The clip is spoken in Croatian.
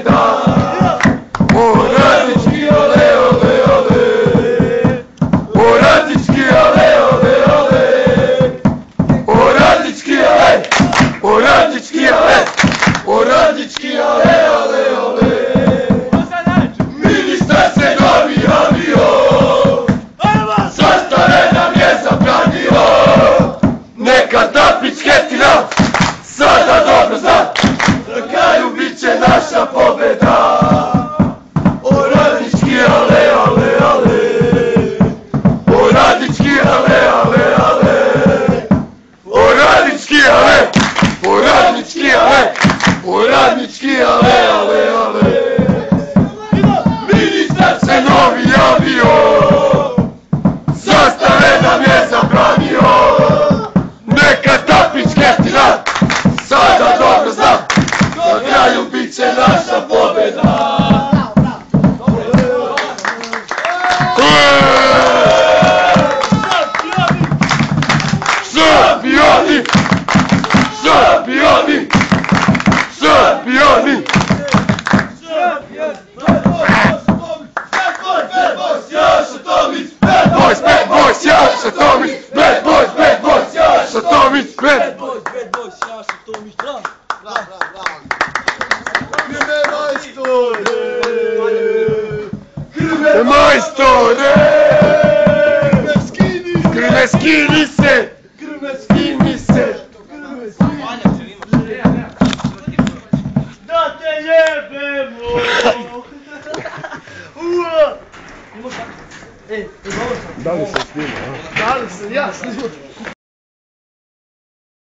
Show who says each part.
Speaker 1: pobjeda. O radnički ole, ole, ole. O radnički ole, ole, ole. O radnički ole, o radnički ole. O radnički ole, ole, ole. Ministar se novi javio, zastare nam je zabranio. Neka ta pičketina sada dobro zna, na kraju bit će naša pobjeda. O radnički ale, ale, ale. O radnički ale, ale, ale. O radnički ale, o radnički ale. O radnički ale, ale, ale. Ministar se novi javio, zastare nam je zabranio. Neka ta pičketina sada dobro zna, na kraju bit će naša pobjeda. Šampioni! Šampioni! Šampioni! Bad boys, Jaša Tomić! Bad boys, Jaša Tomić!
Speaker 2: Bad boys, Jaša Tomić, bravo!
Speaker 1: Krme majstore! Krme majstore! Krme skini se! Krme skini se!
Speaker 2: Da te jebemo!
Speaker 3: Da li se snima?
Speaker 2: Da li se, ja snimam.